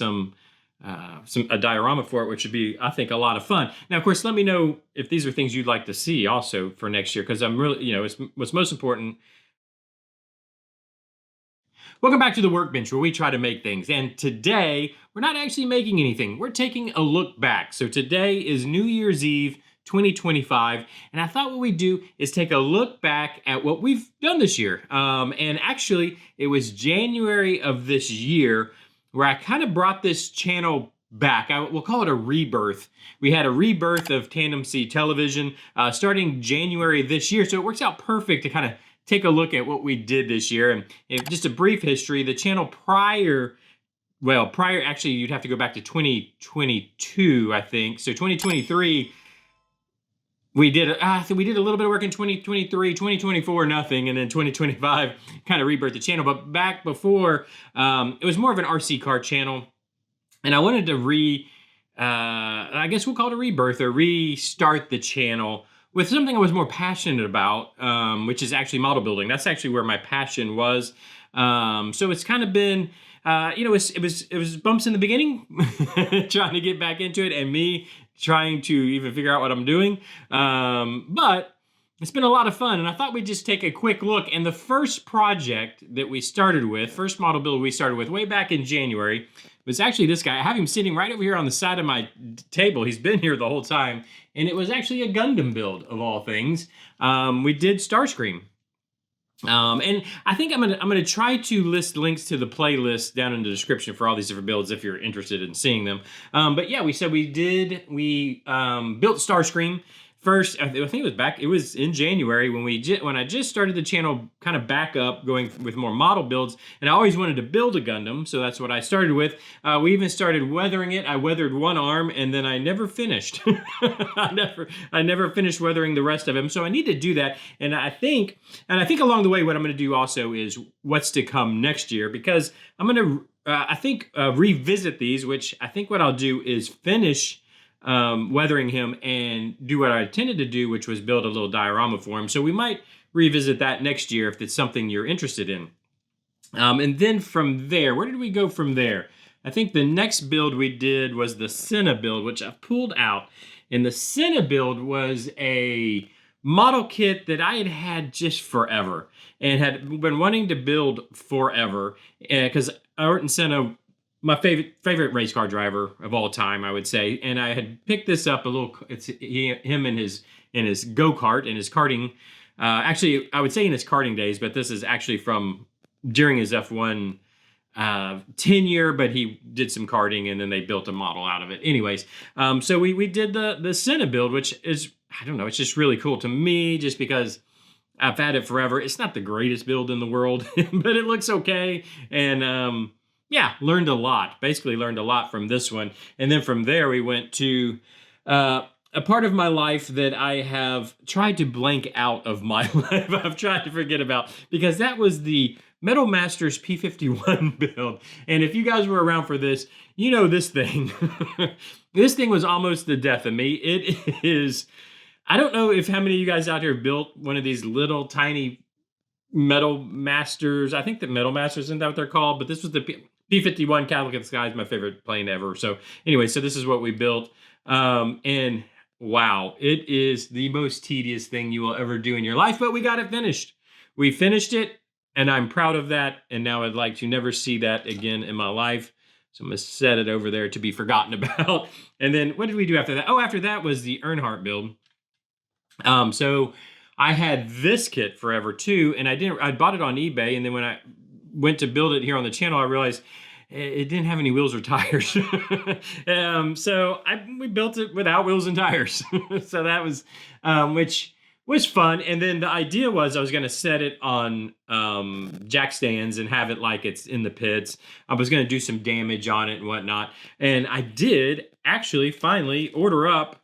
a diorama for it, which would be, I think, a lot of fun. Now, of course, let me know if these are things you'd like to see also for next year, because I'm really, it's what's most important. Welcome back to the workbench, where we try to make things. And today, we're not actually making anything. We're taking a look back. So today is New Year's Eve 2025. And I thought what we'd do is take a look back at what we've done this year. And actually, it was January of this year where I kind of brought this channel back. We'll call it a rebirth. We had a rebirth of TandemCTelevision starting January this year. So it works out perfect to kind of take a look at what we did this year. And just a brief history, the channel prior, actually, you'd have to go back to 2022, I think. So 2023, we did a little bit of work in 2023, 2024, nothing. And then 2025 kind of rebirthed the channel. But back before, it was more of an RC car channel. And I wanted to I guess we'll call it a rebirth or restart the channel with something I was more passionate about, which is actually model building. That's actually where my passion was. So it's kind of been, it was bumps in the beginning, trying to get back into it, and me trying to even figure out what I'm doing. But it's been a lot of fun, and I thought we'd just take a quick look. And the first project that we started with, first model build we started with way back in January, was actually this guy. I have him sitting right over here on the side of my table. He's been here the whole time. And it was actually a Gundam build, of all things. We did Starscream. And I think I'm gonna try to list links to the playlist down in the description for all these different builds if you're interested in seeing them. But yeah, we built Starscream. First, I think it was in January when I just started the channel kind of back up, going with more model builds, and I always wanted to build a Gundam, so that's what I started with. We even started weathering it. I weathered one arm, and then I never finished. I never finished weathering the rest of him, so I need to do that. And I think along the way, what I'm going to do also is what's to come next year, because I'm going to, revisit these, which I think what I'll do is finish weathering him and do what I intended to do, which was build a little diorama for him. So we might revisit that next year if it's something you're interested in. And then from there, where did we go from there? I think the next build we did was the Senna build, which I've pulled out. And the Senna build was a model kit that I had had just forever and had been wanting to build forever, because Ayrton Senna, my favorite race car driver of all time, I would say. And I had picked this up him in his go-kart and his karting. Actually, I would say in his karting days, but this is actually from during his F1 tenure, but he did some karting and then they built a model out of it. Anyways, so we did the Senna build, which is, I don't know, it's just really cool to me just because I've had it forever. It's not the greatest build in the world, but it looks okay. And, yeah, basically learned a lot from this one. And then from there, we went to a part of my life that I have tried to blank out of my life. I've tried to forget about, because that was the Metal Masters P51 build. And if you guys were around for this, you know this thing. This thing was almost the death of me. It is, I don't know how many of you guys out here built one of these little tiny Metal Masters. I think the Metal Masters, isn't that what they're called? But this was the P51 Catholic in the Sky, is my favorite plane ever. So anyway, so this is what we built. And wow, it is the most tedious thing you will ever do in your life, but we got it finished. We finished it, and I'm proud of that. And now I'd like to never see that again in my life. So I'm going to set it over there to be forgotten about. And then what did we do after that? Oh, after that was the Earnhardt build. So I had this kit forever too, and I bought it on eBay, and then when I went to build it here on the channel, I realized it didn't have any wheels or tires. So we built it without wheels and tires. So that was, which was fun. And then the idea was I was going to set it on jack stands and have it like it's in the pits. I was going to do some damage on it and whatnot. And I did actually finally order up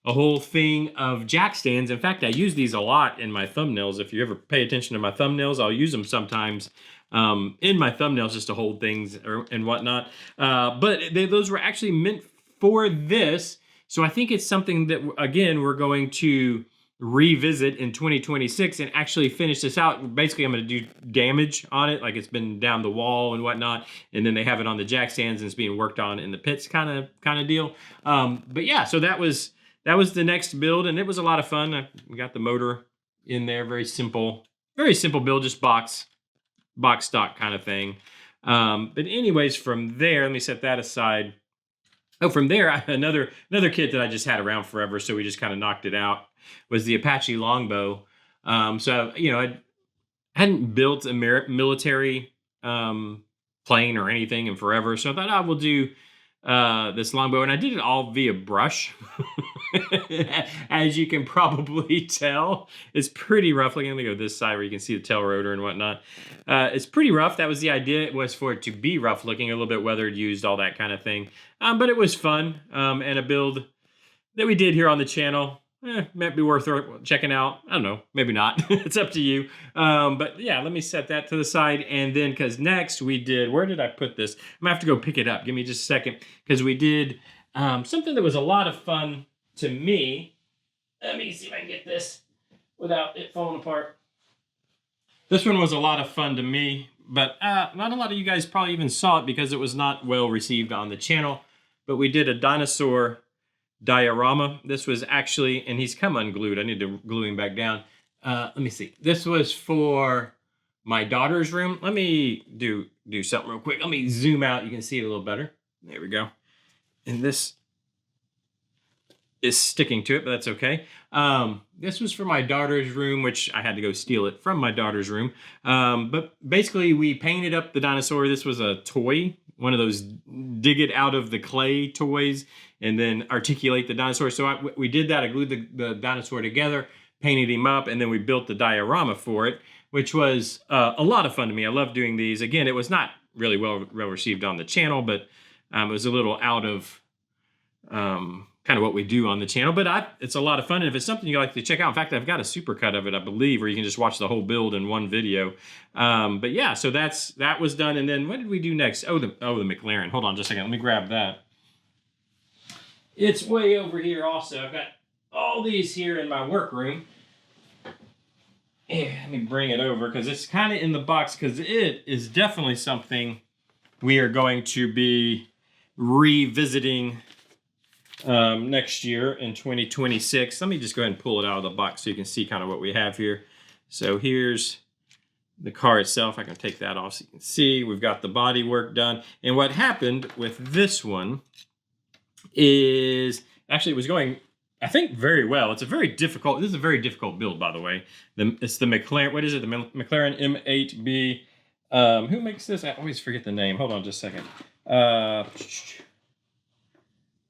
a whole thing of jack stands. In fact, I use these a lot in my thumbnails. If you ever pay attention to my thumbnails, I'll use them sometimes in my thumbnails just to hold things and whatnot. But those were actually meant for this. So I think it's something that, again, we're going to revisit in 2026 and actually finish this out. Basically, I'm going to do damage on it, like it's been down the wall and whatnot, and then they have it on the jack stands and it's being worked on in the pits, kind of deal. But yeah, so that was the next build, and it was a lot of fun. We got the motor in there, very simple build, just box stock kind of thing. But anyways, from there, let me set that aside. Oh, from there, another kit that I just had around forever, so we just kind of knocked it out, was the Apache longbow. So, I hadn't built a military plane or anything in forever, so I thought I will do this longbow, and I did it all via brush. As you can probably tell, it's pretty rough. Let me go this side where you can see the tail rotor and whatnot. It's pretty rough. That was the idea. It was for it to be rough looking, a little bit weathered, used, all that kind of thing. But it was fun, and a build that we did here on the channel. Might be worth checking out. I don't know, maybe not. It's up to you. But yeah, let me set that to the side. And then, because next we did, where did I put this? I'm gonna have to go pick it up. Give me just a second, because we did something that was a lot of fun to me. Let me see if I can get this without it falling apart. This one was a lot of fun to me, but not a lot of you guys probably even saw it because it was not well received on the channel. But we did a dinosaur diorama. This was actually, and he's come unglued. I need to glue him back down. Let me see. This was for my daughter's room. Let me do something real quick. Let me zoom out. You can see it a little better. There we go. And this is sticking to it, but that's okay. This was for my daughter's room, which I had to go steal it from my daughter's room. But basically, we painted up the dinosaur. This was a toy, one of those dig it out of the clay toys and then articulate the dinosaur. So we did that. I glued the dinosaur together, painted him up, and then we built the diorama for it, which was a lot of fun to me. I love doing these. Again, it was not really well received on the channel, but it was a little out of kind of what we do on the channel, but it's a lot of fun. And if it's something you like to check out, in fact, I've got a supercut of it, I believe, where you can just watch the whole build in one video. But yeah, so that was done. And then what did we do next? Oh, the McLaren. Hold on just a second. Let me grab that. It's way over here also. I've got all these here in my workroom. Yeah, let me bring it over because it's kind of in the box, because it is definitely something we are going to be revisiting next year in 2026. Let me just go ahead and pull it out of the box so you can see kind of what we have here. So here's the car itself. I can take that off so you can see we've got the body work done. And what happened with this one is actually it was going, I think, very well. This is a very difficult build, by the way. It's the McLaren, what is it? The McLaren M8B. Who makes this? I always forget the name. Hold on just a second.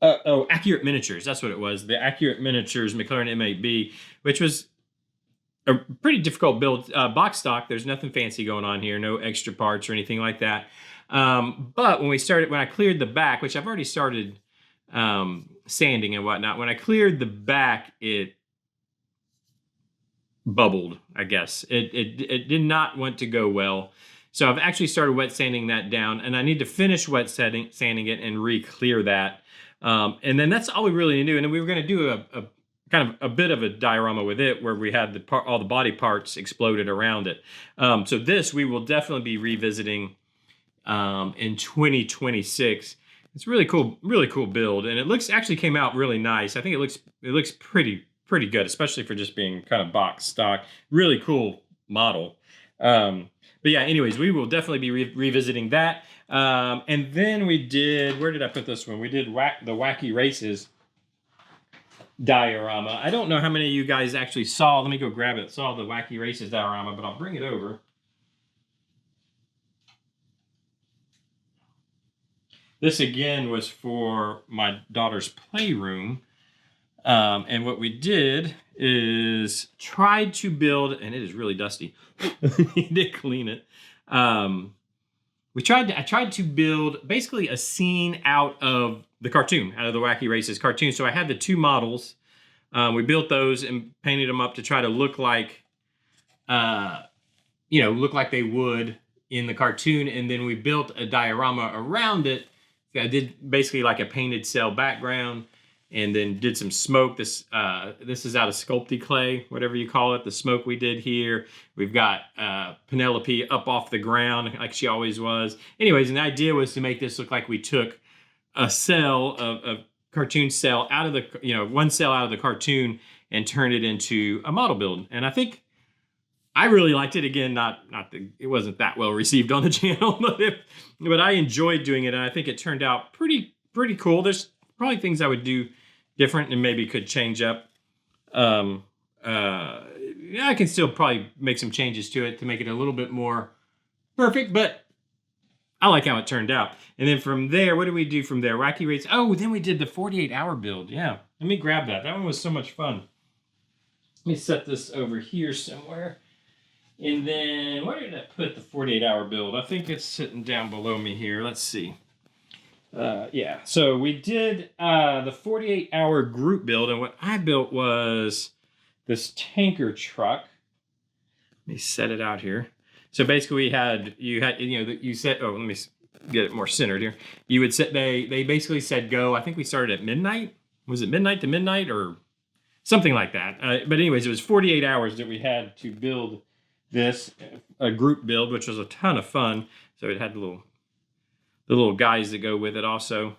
Accurate Miniatures. That's what it was. The Accurate Miniatures McLaren M8B, which was a pretty difficult build. Box stock. There's nothing fancy going on here. No extra parts or anything like that. But when I cleared the back, which I've already started sanding and whatnot, when I cleared the back, it bubbled, I guess. It did not want to go well. So I've actually started wet sanding that down, and I need to finish wet sanding it and re-clear that. And then that's all we really need to do. And then we were going to do a kind of a bit of a diorama with it, where we had all the body parts exploded around it. So this we will definitely be revisiting in 2026. It's really cool build, and it actually came out really nice. I think it looks pretty good, especially for just being kind of box stock. Really cool model. But yeah, anyways, we will definitely be revisiting that. And then we did, where did I put this one? We did the Wacky Races diorama. I don't know how many of you guys actually saw. Let me go grab it. Saw the Wacky Races diorama, but I'll bring it over. This again was for my daughter's playroom. And what we did is tried to build, and it is really dusty. Need to clean it. I tried to build basically a scene out of the cartoon, out of the Wacky Races cartoon. So I had the two models. We built those and painted them up to try to look like, look like they would in the cartoon. And then we built a diorama around it. I did basically like a painted cell background. and then did some smoke. This is out of Sculpty clay, whatever you call it, the smoke we did here. We've got Penelope up off the ground like she always was. Anyways, and the idea was to make this look like we took a cell, a cartoon cell out of the, one cell out of the cartoon and turned it into a model build. And I think I really liked it. Again, it wasn't that well received on the channel, but I enjoyed doing it, and I think it turned out pretty cool. There's probably things I would do different and maybe could change up. Yeah, I can still probably make some changes to it to make it a little bit more perfect, but I like how it turned out. And then from there, what did we do from there? Wacky rates. Oh, then we did the 48-hour build. Yeah, let me grab that. That one was so much fun. Let me set this over here somewhere. And then, where did I put the 48-hour build? I think it's sitting down below me here. Let's see. Yeah, so we did the 48-hour group build, and what I built was this tanker truck. Let me set it out here. So basically, you said, oh, let me get it more centered here. You would set, they basically said go. I think we started at midnight. Was it midnight to midnight or something like that? But anyways, it was 48 hours that we had to build this a group build, which was a ton of fun. So it had the little guys that go with it also.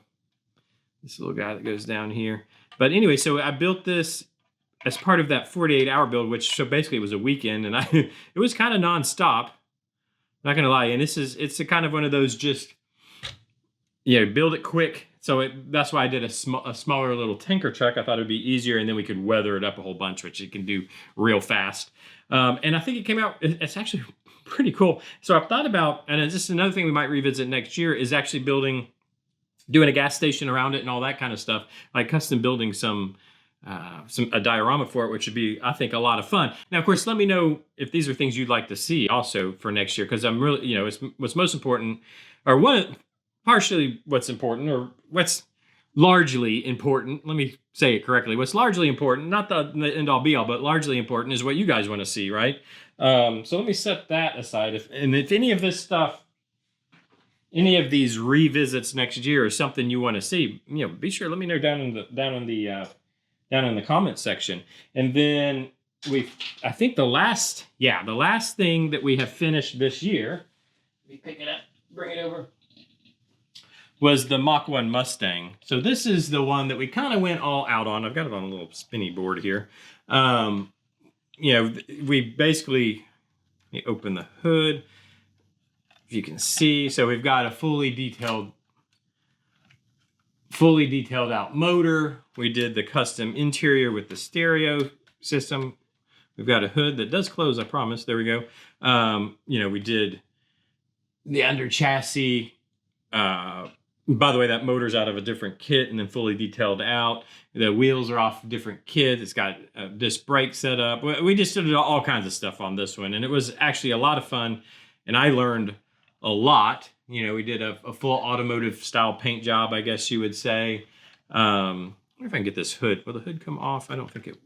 This little guy that goes down here. But anyway, so I built this as part of that 48-hour build, which so basically it was a weekend, and it was kind of nonstop. Not gonna lie, and it's a kind of one of those just build it quick. So that's why I did a smaller little tanker truck. I thought it'd be easier, and then we could weather it up a whole bunch, which it can do real fast. And I think it came out, it's actually pretty cool. So I've thought about, and it's just another thing we might revisit next year, is actually doing a gas station around it and all that kind of stuff, like custom building a diorama for it, which would be, I think, a lot of fun. Now, of course, let me know if these are things you'd like to see also for next year, because I'm really, it's what's most important, or partially what's important, or what's largely important. Let me say it correctly. What's largely important, not the end all be all, but largely important is what you guys want to see, right? So let me set that aside. If any of this stuff, any of these revisits next year is something you want to see, be sure let me know down in the comment section. And then I think the last thing that we have finished this year, let me pick it up, bring it over, was the Mach 1 Mustang. So this is the one that we kind of went all out on. I've got it on a little spinny board here. We basically, let me open the hood, if you can see. So we've got a fully detailed out motor. We did the custom interior with the stereo system. We've got a hood that does close, I promise. There we go. We did the under chassis. By the way, that motor's out of a different kit and then fully detailed out. The wheels are off different kits. It's got a disc brake set up. We just did all kinds of stuff on this one, and it was actually a lot of fun, and I learned a lot. We did a full automotive style paint job, I guess you would say. I wonder if I can get this hood. Will the hood come off? I don't think it.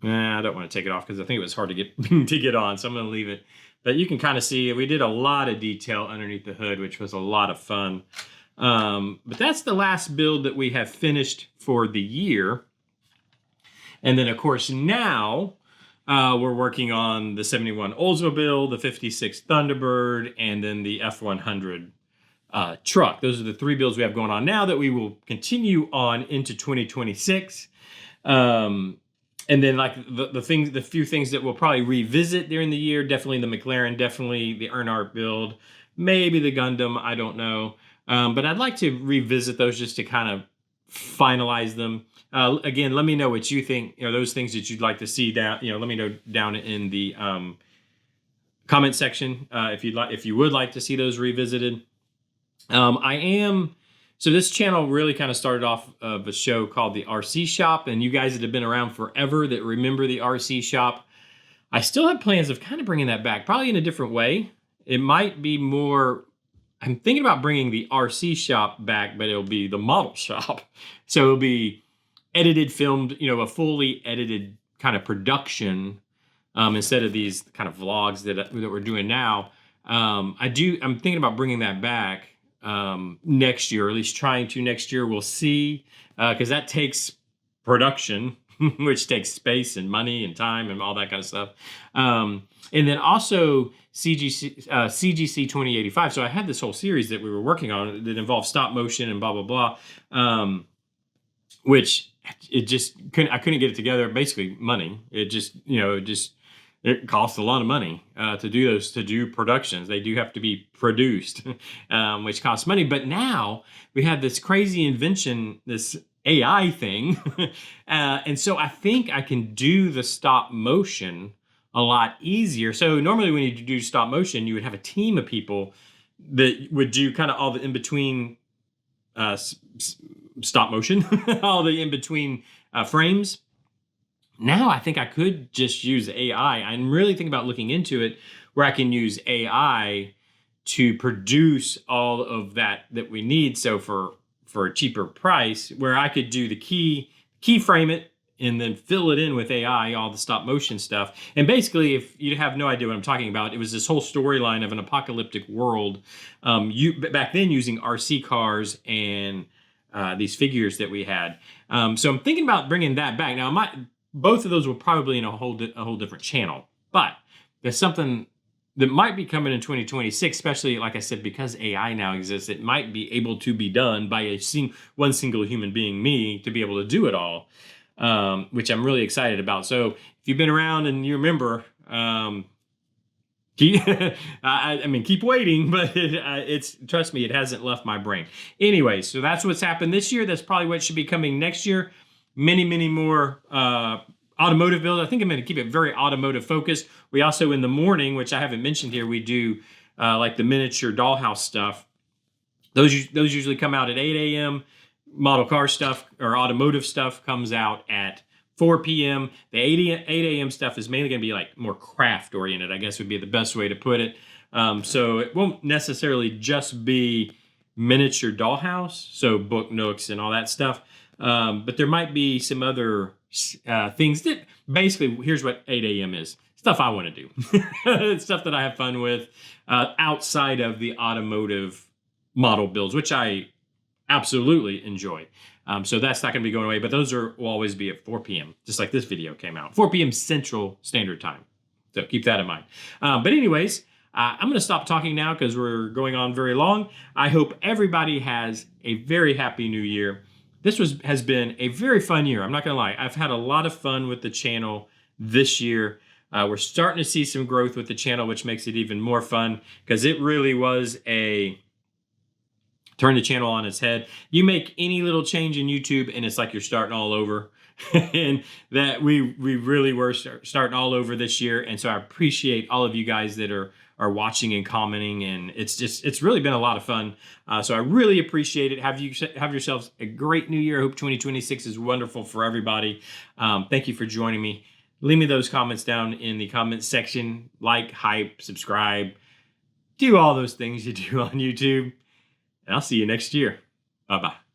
I don't want to take it off because I think it was hard to get on, so I'm going to leave it. But you can kind of see we did a lot of detail underneath the hood, which was a lot of fun. But that's the last build that we have finished for the year. And then, of course, now we're working on the 71 Oldsmobile, the 56 Thunderbird, and then the F100 truck. Those are the three builds we have going on now that we will continue on into 2026. And then like the few things that we'll probably revisit during the year, definitely the McLaren, definitely the Earnhardt build, maybe the Gundam, I don't know. But I'd like to revisit those just to kind of finalize them. Again, let me know what you think, those things that you'd like to see down, let me know down in the comment section if you would like to see those revisited. So this channel really kind of started off of a show called the RC Shop, and you guys that have been around forever that remember the RC Shop, I still have plans of kind of bringing that back, probably in a different way. It might be more, I'm thinking about bringing the RC Shop back, but it'll be the model shop. So it'll be edited, filmed, a fully edited kind of production instead of these kind of vlogs that we're doing now. I'm thinking about bringing that back. next year, or at least trying to next year. We'll see, because that takes production, which takes space and money and time and all that kind of stuff. And then also CGC 2085. So I had this whole series that we were working on that involved stop motion and blah, blah, blah, which I couldn't get it together. Basically money. It just, it costs a lot of money to do productions. They do have to be produced, which costs money. But now we have this crazy invention, this AI thing. And so I think I can do the stop motion a lot easier. So normally when you do stop motion, you would have a team of people that would do kind of all the in-between stop motion, all the in-between frames. Now I think I could just use AI. I'm really thinking about looking into it where I can use AI to produce all of that we need. So for a cheaper price, where I could do the keyframe it and then fill it in with AI, all the stop motion stuff. And basically, if you have no idea what I'm talking about, it was this whole storyline of an apocalyptic world. Back then using RC cars and these figures that we had. So I'm thinking about bringing that back. Now, both of those will probably in a whole different channel, but there's something that might be coming in 2026, especially, like I said, because AI now exists. It might be able to be done by one single human being, me, to be able to do it all, which I'm really excited about. So if you've been around and you remember, keep waiting, but trust me, it hasn't left my brain. Anyway, so that's what's happened this year. That's probably what should be coming next year. Many, many more automotive builds. I think I'm going to keep it very automotive focused. We also, in the morning, which I haven't mentioned here, we do like the miniature dollhouse stuff. Those usually come out at 8 a.m. Model car stuff or automotive stuff comes out at 4 p.m. The 8 a.m. stuff is mainly going to be like more craft oriented, I guess would be the best way to put it. So it won't necessarily just be miniature dollhouse, so book nooks and all that stuff. But there might be some other things that basically, here's what 8 a.m. is. Stuff I want to do. It's stuff that I have fun with outside of the automotive model builds, which I absolutely enjoy. So that's not going to be going away, but those will always be at 4 p.m., just like this video came out. 4 p.m. Central Standard Time. So keep that in mind. But anyways, I'm going to stop talking now because we're going on very long. I hope everybody has a very happy new year. This has been a very fun year. I'm not going to lie. I've had a lot of fun with the channel this year. We're starting to see some growth with the channel, which makes it even more fun because it really was a turn the channel on its head. You make any little change in YouTube and it's like you're starting all over. And that we really were starting all over this year. And so I appreciate all of you guys that are watching and commenting, and it's really been a lot of fun. So I really appreciate it. Have yourselves a great new year. I hope 2026 is wonderful for everybody. Thank you for joining me. Leave me those comments down in the comments section. Like, hype, subscribe, do all those things you do on YouTube. And I'll see you next year. Bye-bye.